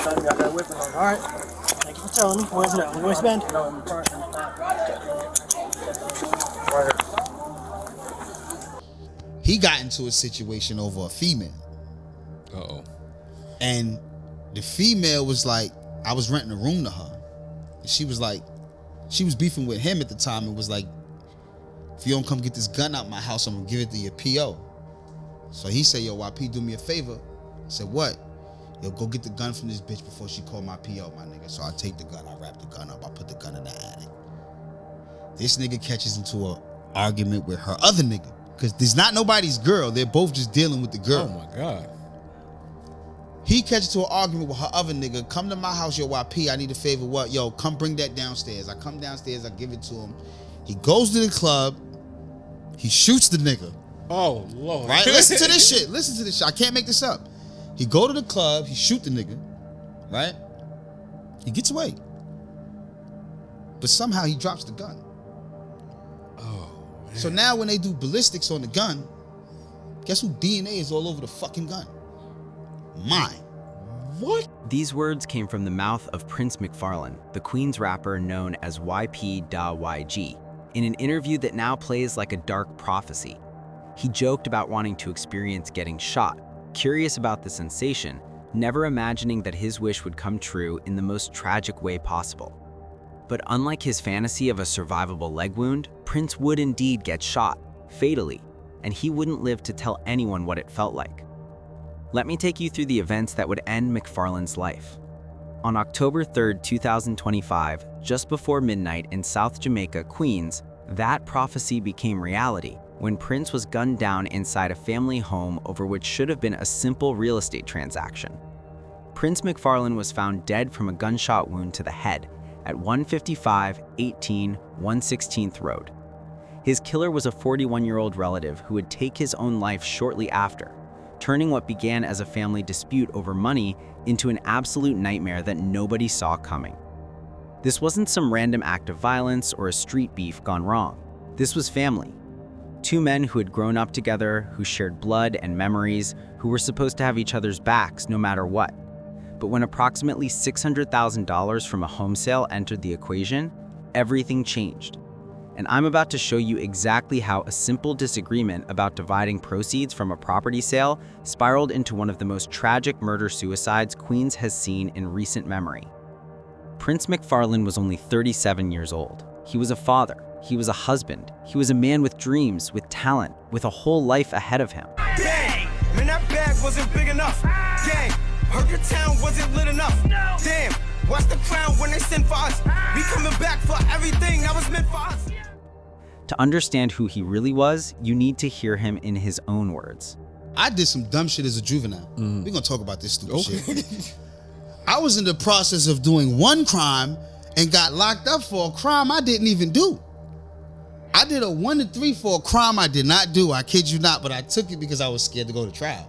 All right. Thank you for telling me. Where's it at? Where's spend? He got into a situation over a female. Uh-oh. And the female was like, I was renting a room to her. And she was like, she was beefing with him at the time and was like, if you don't come get this gun out my house, I'm gonna give it to your PO. So he said, yo, YP, do me a favor. I said, what? Yo, go get the gun from this bitch before she call my PO, my nigga. So I take the gun, I wrap the gun up, I put the gun in the attic. This nigga catches into an argument with her other nigga. Because there's not nobody's girl. They're both just dealing with the girl. Oh, my God. He catches to an argument with her other nigga. Come to my house, yo, YP. I need a favor. What? Yo, come bring that downstairs. I come downstairs. I give it to him. He goes to the club. He shoots the nigga. Oh, Lord. Right? Listen to this shit. Listen to this shit. I can't make this up. He go to the club. He shoot the nigga. Right? He gets away. But somehow he drops the gun. So now when they do ballistics on the gun, guess who DNA is all over the fucking gun? Mine. What? These words came from the mouth of Prince McFarlane, the Queen's rapper known as YP.YG, in an interview that now plays like a dark prophecy. He joked about wanting to experience getting shot, curious about the sensation, never imagining that his wish would come true in the most tragic way possible. But unlike his fantasy of a survivable leg wound, Prince would indeed get shot, fatally, and he wouldn't live to tell anyone what it felt like. Let me take you through the events that would end McFarlane's life. On October 3rd, 2025, just before midnight in South Jamaica, Queens, that prophecy became reality when Prince was gunned down inside a family home over what should have been a simple real estate transaction. Prince McFarlane was found dead from a gunshot wound to the head at 155 18 116th Road. His killer was a 41-year-old relative who would take his own life shortly after, turning what began as a family dispute over money into an absolute nightmare that nobody saw coming. This wasn't some random act of violence or a street beef gone wrong. This was family. Two men who had grown up together, who shared blood and memories, who were supposed to have each other's backs no matter what. But when approximately $600,000 from a home sale entered the equation, everything changed. And I'm about to show you exactly how a simple disagreement about dividing proceeds from a property sale spiraled into one of the most tragic murder-suicides Queens has seen in recent memory. Prince McFarlane was only 37 years old. He was a father. He was a husband. He was a man with dreams, with talent, with a whole life ahead of him. Dang, man, that bag wasn't big enough. Dang, heard your town wasn't lit enough. No. Damn, watch the crown when they send for us. We coming back for everything that was meant for us. To understand who he really was, you need to hear him in his own words. I did some dumb shit as a juvenile. We're gonna talk about this stupid shit. I was in the process of doing one crime and got locked up for a crime I didn't even do. I did a 1 to 3 for a crime I did not do. I kid you not, but I took it because I was scared to go to trial.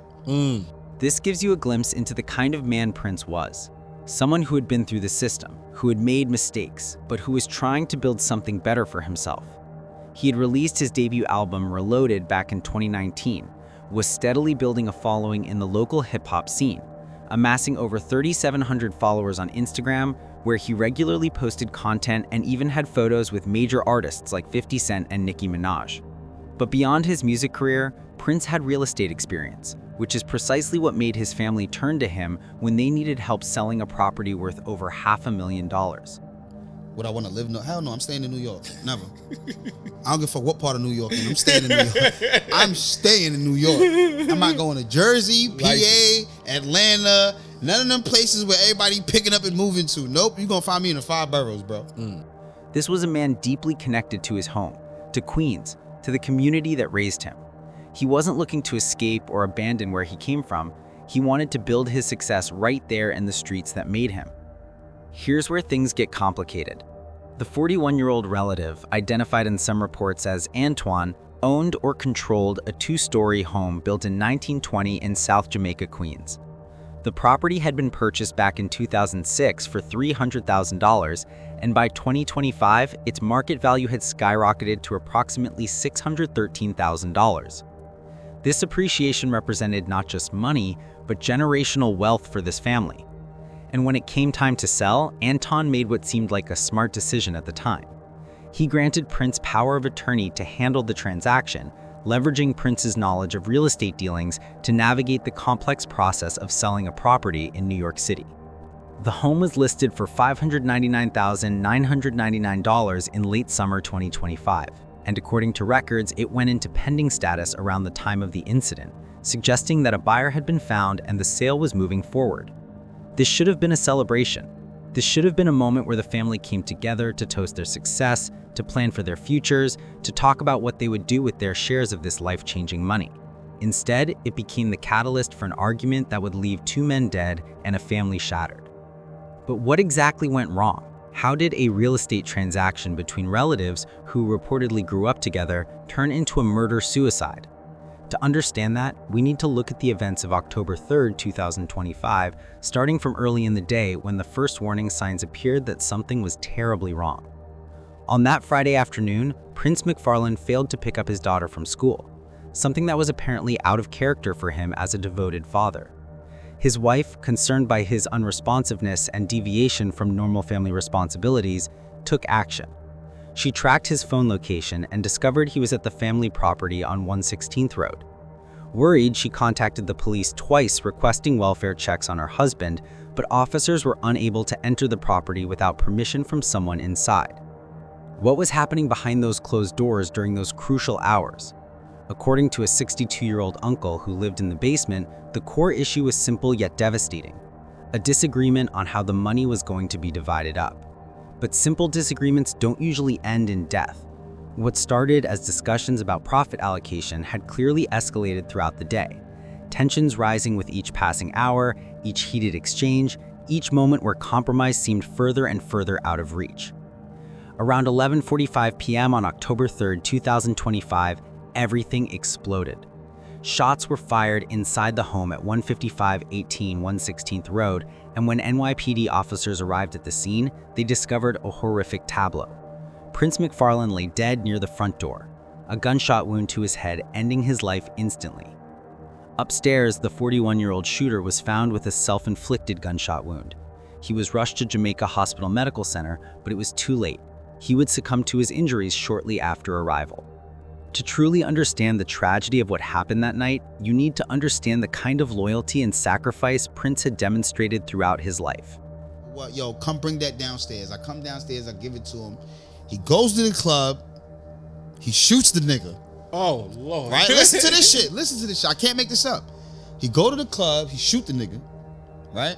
This gives you a glimpse into the kind of man Prince was. Someone who had been through the system, who had made mistakes, but who was trying to build something better for himself. He had released his debut album, Reloaded, back in 2019, was steadily building a following in the local hip-hop scene, amassing over 3,700 followers on Instagram, where he regularly posted content and even had photos with major artists like 50 Cent and Nicki Minaj. But beyond his music career, Prince had real estate experience, which is precisely what made his family turn to him when they needed help selling a property worth over $500,000. Would I want to live? No, hell no, I'm staying in New York. Never. I don't give a fuck what part of New York, and I'm staying in New York. I'm staying in New York. I'm not going to Jersey, PA, Atlanta, none of them places where everybody picking up and moving to. Nope, you're going to find me in the 5 boroughs, bro. This was a man deeply connected to his home, to Queens, to the community that raised him. He wasn't looking to escape or abandon where he came from. He wanted to build his success right there in the streets that made him. Here's where things get complicated. The 41-year-old relative, identified in some reports as Antoine, owned or controlled a 2-story home built in 1920 in South Jamaica, Queens. The property had been purchased back in 2006 for $300,000, and by 2025, its market value had skyrocketed to approximately $613,000. This appreciation represented not just money, but generational wealth for this family. And when it came time to sell, Anton made what seemed like a smart decision at the time. He granted Prince power of attorney to handle the transaction, leveraging Prince's knowledge of real estate dealings to navigate the complex process of selling a property in New York City. The home was listed for $599,999 in late summer 2025, and according to records, it went into pending status around the time of the incident, suggesting that a buyer had been found and the sale was moving forward. This should have been a celebration. This should have been a moment where the family came together to toast their success, to plan for their futures, to talk about what they would do with their shares of this life-changing money. Instead, it became the catalyst for an argument that would leave 2 men dead and a family shattered. But what exactly went wrong? How did a real estate transaction between relatives who reportedly grew up together turn into a murder-suicide? To understand that, we need to look at the events of October 3rd, 2025, starting from early in the day when the first warning signs appeared that something was terribly wrong. On that Friday afternoon, Prince McFarlane failed to pick up his daughter from school, something that was apparently out of character for him as a devoted father. His wife, concerned by his unresponsiveness and deviation from normal family responsibilities, took action. She tracked his phone location and discovered he was at the family property on 116th Road. Worried, she contacted the police twice requesting welfare checks on her husband, but officers were unable to enter the property without permission from someone inside. What was happening behind those closed doors during those crucial hours? According to a 62-year-old uncle who lived in the basement, the core issue was simple yet devastating: a disagreement on how the money was going to be divided up. But simple disagreements don't usually end in death. What started as discussions about profit allocation had clearly escalated throughout the day, tensions rising with each passing hour, each heated exchange, each moment where compromise seemed further and further out of reach. Around 11:45 p.m. on October 3rd, 2025, everything exploded. Shots were fired inside the home at 155-18 116th Road, and when NYPD officers arrived at the scene, they discovered a horrific tableau. Prince McFarlane lay dead near the front door, a gunshot wound to his head ending his life instantly. Upstairs, the 41-year-old shooter was found with a self-inflicted gunshot wound. He was rushed to Jamaica Hospital Medical Center, but it was too late. He would succumb to his injuries shortly after arrival. To truly understand the tragedy of what happened that night, you need to understand the kind of loyalty and sacrifice Prince had demonstrated throughout his life. Well, yo, come bring that downstairs. I come downstairs, I give it to him. He goes to the club, he shoots the nigga. Oh, Lord. Right? Listen to this shit. Listen to this shit. I can't make this up. He go to the club, he shoot the nigga, right?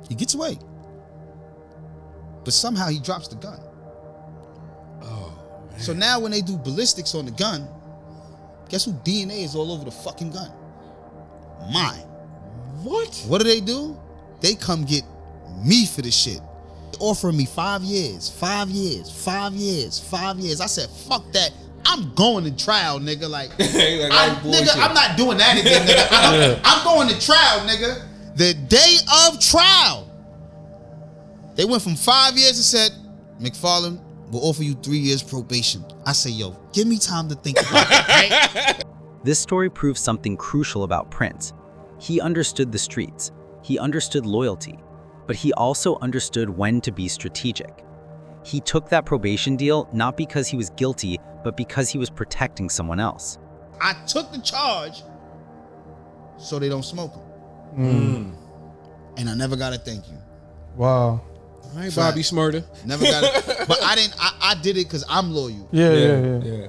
He gets away. But somehow he drops the gun. So now when they do ballistics on the gun, guess who DNA is all over the fucking gun? Mine. What? What do? They come get me for this shit. They offering me 5 years, 5 years, 5 years, 5 years. I said, fuck that. I'm going to trial, nigga. Nigga, I'm not doing that again, nigga. I'm going to trial, nigga. The day of trial. They went from 5 years and said, McFarlane, we'll offer you 3 years probation. I say, yo, give me time to think about it, right? This story proves something crucial about Prince. He understood the streets. He understood loyalty. But he also understood when to be strategic. He took that probation deal not because he was guilty, but because he was protecting someone else. I took the charge so they don't smoke them. And I never got a thank you. Wow. All right, Bobby Smurder. Never got it. But I did it because I'm loyal. Yeah.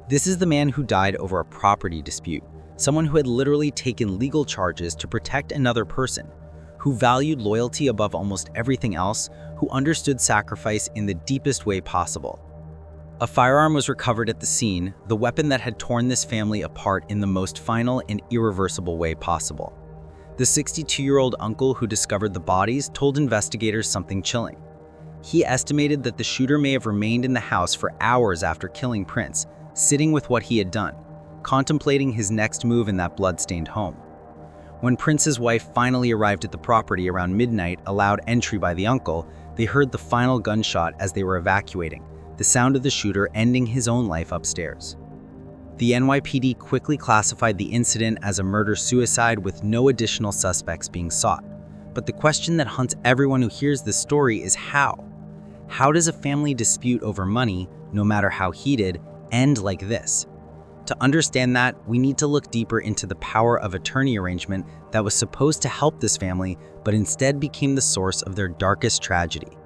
This is the man who died over a property dispute, someone who had literally taken legal charges to protect another person, who valued loyalty above almost everything else, who understood sacrifice in the deepest way possible. A firearm was recovered at the scene, the weapon that had torn this family apart in the most final and irreversible way possible. The 62-year-old uncle who discovered the bodies told investigators something chilling. He estimated that the shooter may have remained in the house for hours after killing Prince, sitting with what he had done, contemplating his next move in that blood-stained home. When Prince's wife finally arrived at the property around midnight, allowed entry by the uncle, they heard the final gunshot as they were evacuating, the sound of the shooter ending his own life upstairs. The NYPD quickly classified the incident as a murder-suicide with no additional suspects being sought. but the question that haunts everyone who hears this story is how? How does a family dispute over money, no matter how heated, end like this? To understand that, we need to look deeper into the power of attorney arrangement that was supposed to help this family, but instead became the source of their darkest tragedy.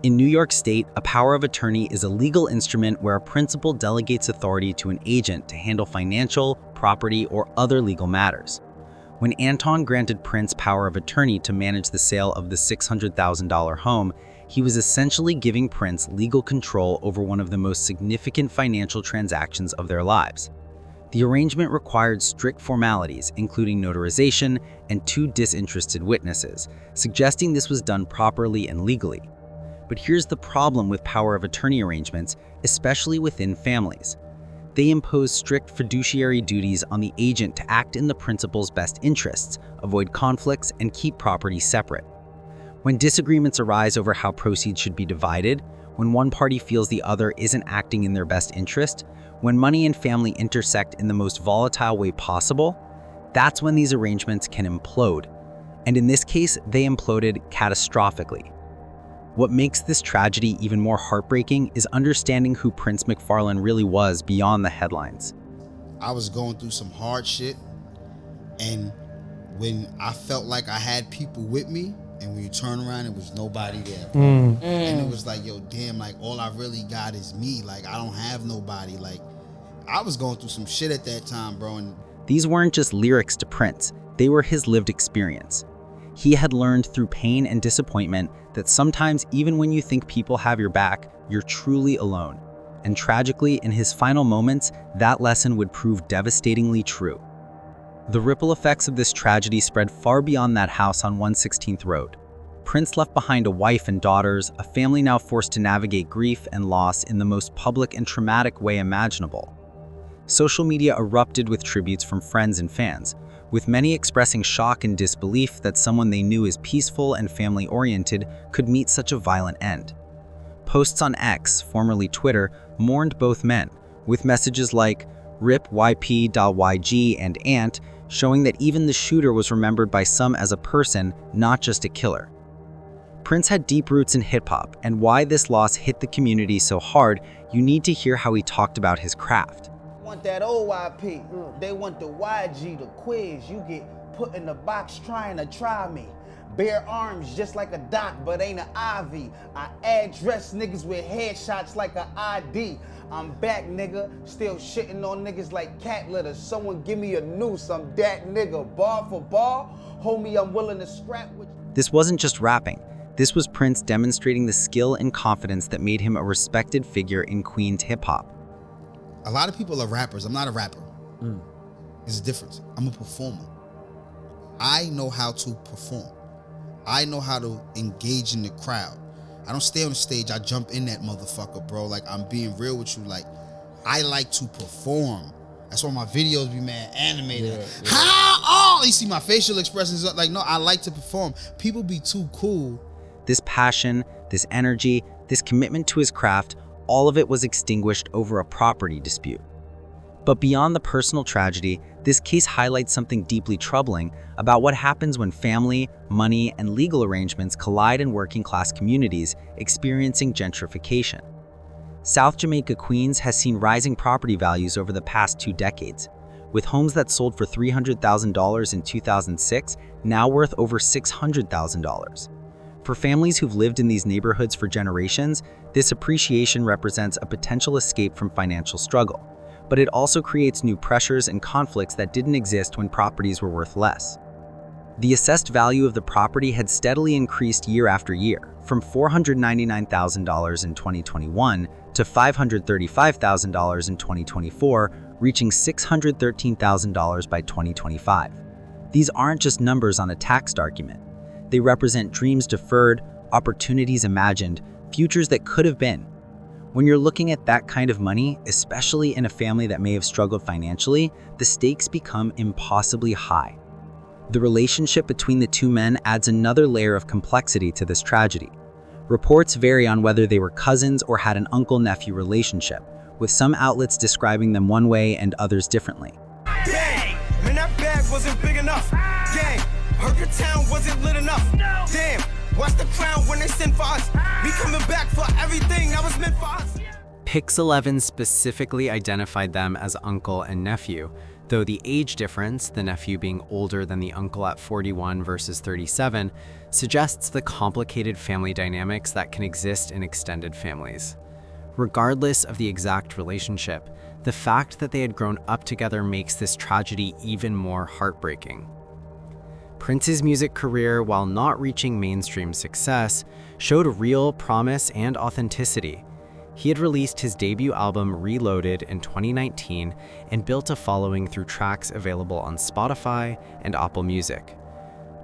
In New York State, a power of attorney is a legal instrument where a principal delegates authority to an agent to handle financial, property, or other legal matters. When Anton granted Prince power of attorney to manage the sale of the $600,000 home, he was essentially giving Prince legal control over one of the most significant financial transactions of their lives. The arrangement required strict formalities, including notarization and 2 disinterested witnesses, suggesting this was done properly and legally. But here's the problem with power of attorney arrangements, especially within families. They impose strict fiduciary duties on the agent to act in the principal's best interests, avoid conflicts, and keep property separate. When disagreements arise over how proceeds should be divided, when one party feels the other isn't acting in their best interest, when money and family intersect in the most volatile way possible, that's when these arrangements can implode. And in this case, they imploded catastrophically. What makes this tragedy even more heartbreaking is understanding who Prince McFarlane really was beyond the headlines. I was going through some hard shit, and when I felt like I had people with me, and when you turn around, it was nobody there. And it was like, yo, damn, like, all I really got is me. Like, I don't have nobody. Like, I was going through some shit at that time, bro. And these weren't just lyrics to Prince, they were his lived experience. He had learned through pain and disappointment that sometimes even when you think people have your back, you're truly alone. And tragically, in his final moments, that lesson would prove devastatingly true. The ripple effects of this tragedy spread far beyond that house on 116th Road. Prince left behind a wife and daughters, a family now forced to navigate grief and loss in the most public and traumatic way imaginable. Social media erupted with tributes from friends and fans, with many expressing shock and disbelief that someone they knew as peaceful and family-oriented could meet such a violent end. Posts on X, formerly Twitter, mourned both men, with messages like "Rip YP.YG" and "Ant," showing that even the shooter was remembered by some as a person, not just a killer. Prince had deep roots in hip-hop, and why this loss hit the community so hard, you need to hear how he talked about his craft. Want that old YP, they want the YG, the quiz. You get put in the box trying to try me. Bare arms just like a doc, but ain't an IV. I address niggas with headshots like an ID. I'm back, nigga, still shitting on niggas like cat litter. Someone give me a noose, I'm that nigga. Bar for bar, homie, I'm willing to scrap with you. This wasn't just rapping. This was Prince demonstrating the skill and confidence that made him a respected figure in Queens hip-hop. a lot of people are rappers. I'm not a rapper. There's a difference. I'm a performer. I know how to perform. I know how to engage in the crowd. I don't stay on the stage. I jump in that motherfucker, bro. Like, I'm being real with you. Like, I like to perform. That's why my videos be mad animated. Yeah. How? Oh, you see my facial expressions. Like, no, I like to perform. People be too cool. This passion, this energy, this commitment to his craft, all of it was extinguished over a property dispute. But beyond the personal tragedy, this case highlights something deeply troubling about what happens when family, money, and legal arrangements collide in working-class communities experiencing gentrification. South Jamaica, Queens has seen rising property values over the past 2 decades, with homes that sold for $300,000 in 2006 now worth over $600,000. For families who've lived in these neighborhoods for generations, this appreciation represents a potential escape from financial struggle. But it also creates new pressures and conflicts that didn't exist when properties were worth less. The assessed value of the property had steadily increased year after year, from $499,000 in 2021 to $535,000 in 2024, reaching $613,000 by 2025. These aren't just numbers on a tax document. They represent dreams deferred, opportunities imagined, futures that could have been. When you're looking at that kind of money, especially in a family that may have struggled financially, the stakes become impossibly high. The relationship between the two men adds another layer of complexity to this tragedy. Reports vary on whether they were cousins or had an uncle-nephew relationship, with some outlets describing them one way and others differently. Bang! Man, that bag wasn't big enough. Gang! Heard your town wasn't lit enough. Damn, watch the crown when they send for us. We coming back for everything that was meant for us. Pix11 specifically identified them as uncle and nephew, though the age difference, the nephew being older than the uncle at 41 versus 37, suggests the complicated family dynamics that can exist in extended families. Regardless of the exact relationship, the fact that they had grown up together makes this tragedy even more heartbreaking. Prince's music career, while not reaching mainstream success, showed real promise and authenticity. He had released his debut album Reloaded in 2019 and built a following through tracks available on Spotify and Apple Music.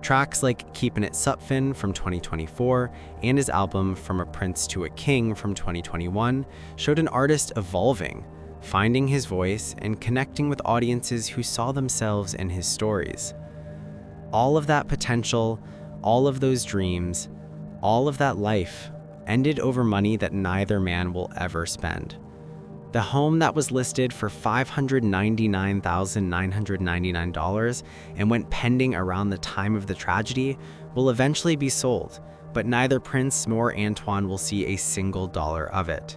Tracks like Keepin' It Supfin from 2024 and his album From a Prince to a King from 2021 showed an artist evolving, finding his voice and connecting with audiences who saw themselves in his stories. All of that potential, all of those dreams, all of that life ended over money that neither man will ever spend. The home that was listed for $599,999 and went pending around the time of the tragedy will eventually be sold, but neither Prince nor Antoine will see a single dollar of it.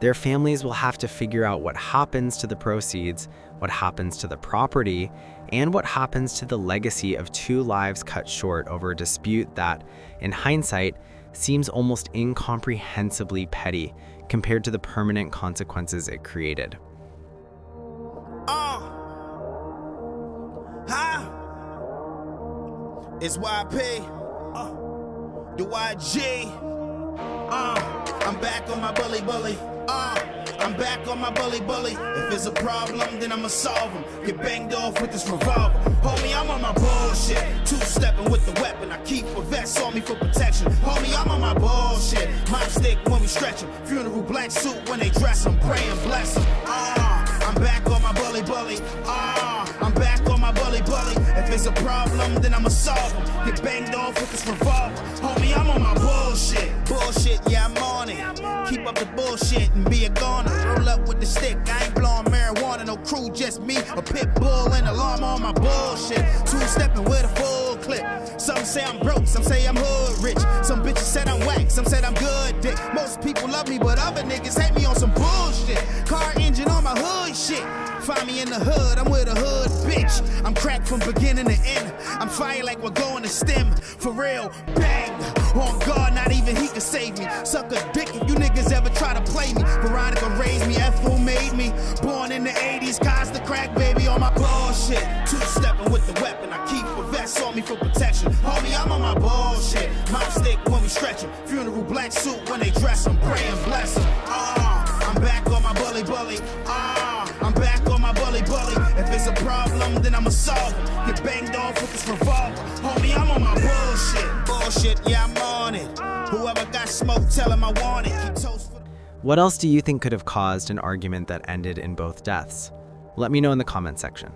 Their families will have to figure out what happens to the proceeds, what happens to the property, and what happens to the legacy of two lives cut short over a dispute that, in hindsight, seems almost incomprehensibly petty compared to the permanent consequences it created. It's YP, the YG. I'm back on my bully. I'm back on my bully. If it's a problem, then I'ma solve them. Get banged off with this revolver. Homie, I'm on my bullshit. Two-stepping with the weapon. I keep a vest on me for protection. Homie, I'm on my bullshit. Mop stick when we stretch them. Funeral black suit when they dress them. Pray and bless them. I'm back on my bully. I'm back on my bully. If it's a problem, then I'ma solve them. Get banged off with this revolver. Homie, I'm on my bullshit. Yeah, I'm on it. Keep up the bullshit and be a goner. Roll up with the stick. I ain't blowing marijuana, no crew, just me. A pit bull and alarm on my bullshit. Two-stepping with a full clip. Some say I'm broke, some say I'm hood rich. Some bitches said I'm whack, some said I'm good dick. Most people love me, but other niggas hate me on some bullshit. Car engine on my hood shit. Find me in the hood, I'm with a hood bitch. I'm cracked from beginning to end. I'm fire like we're going to stem. For real, bang. On God, not even he can save me. Suck a dick if you niggas ever try to play me. Veronica raised me, F who made me. Born in the 80s, cause the crack baby on my bullshit. Two-stepping with the weapon, I keep a vest on me for protection. Homie, I'm on my bullshit. Mop stick when we stretch them. Funeral black suit when they dress them. Pray and bless them. I'm back on my bully. I'm back on my bully. If it's a problem, then I'ma solve it. Get banged off with this revolver. Homie, I'm on my bullshit, yeah, I'm on it. Whoever got smoke, tell him I want it. Keep toast for the... What else do you think could have caused an argument that ended in both deaths? Let me know in the comment section.